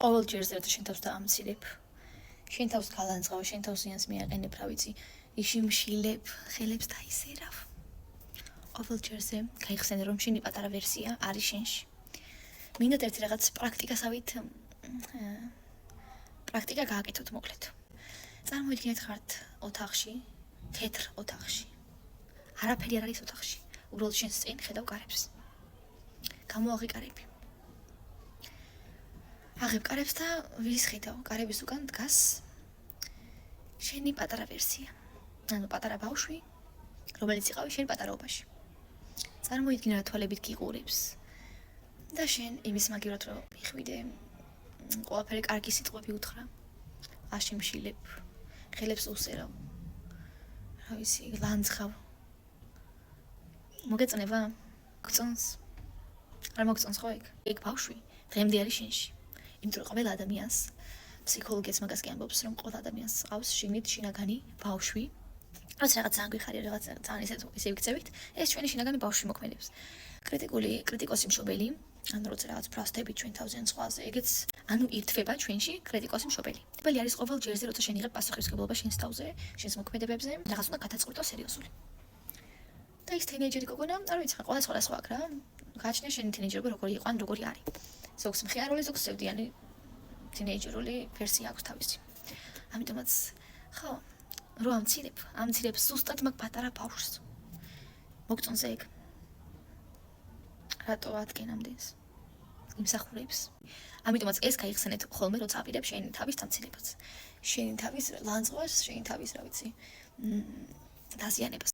ყოველ ჯერზე როცა შენ თავს დაამცირებ, შენ თავს გალანძღავ, შენ თავს ზიანს მიაყენებ, რა ვიცი, იშიმშილებ, ხელებს დაისერავ. ყოველ ჯერზე გაიხსენე რომ შენი პატარა ვერსია არის შენში. მინდათ ერთი რაღაც პრაქტიკასავით პრაქტიკა გააკეთოთ მოკლედ. წარმოიდგინეთ ხართ ოთახში, თეთრ ოთახში. არაფერი არ არის ოთახში. უბრალოდ შენს წინ ხედავ კარებს. გამოაღი კარები. აღებ კარებს და ვის ხედავ? კარების უკან დგას შენი პატარა ვერსია. ანუ პატარა ბავშვი, რომელიც იყავი შენ პატარაობაში. წარმოიდგინე რა თვალებით გიყურებს. და შენ იმის მაგივრად რომ მიხვიდე, ყველაფერი კარგი სიტყვები უთხრა. აშიმშილებ, ხელებს უსერავ. რა ვიცი, ლანძღავ. მოგეწონება? გწონს? არ მოგწონს ხო ეგ? ეგ ბავშვი დღემდე არის შენში. იმიტომ რომ ყველა ადამიანს ფსიქოლოგიაც მაგას კი ამბობს, რომ ყველა ადამიანს ყავს შიგნით შინაგანი ბავშვი. რაც რაღაც ძალიან გვიხარია, რაღაც ძალიან ისე ვიქცევით, ეს ჩვენი შინაგანი ბავშვი მოქმედებს. კრიტიკოსი მშობელი, ანუ როცა რაღაც ფრასტებით ჩვენ თავზე ან სხვაზე, ეგეც ანუ ირთვება ჩვენში კრიტიკოსი მშობელი. ტიპალი არის ყოველ ჯერზე, როცა შენ იღებ პასუხისმგებლობა შენს თავზე, შენს მოქმედებებზე, რაღაც უნდა გადაწყვიტო სერიოზული. და ის თინეიჯერი გოგონა, არ ვიცი, ყველა სხვა აქ რა. გააჩნია შენი თინეიჯერობა როგორი იყო, ან როგორი არის. ზოგს მხიარული, ზოგს სევდიანი თინეიჯერული ვერსია აქვს თავისი. ამიტომაც ხო, რო ამცირებ ზუსტად მაგ პატარა ბავშვს. მოგწონს ეგ? რატო ადგენ ამდენს? იმსახურებს. ამიტომაც ეს გაიხსენეთ ხოლმე, როცა აპირებ შენი თავის დამცირებას. შენი თავის ლანძღვას, შენი თავის, რა ვიცი, დაზიანებას.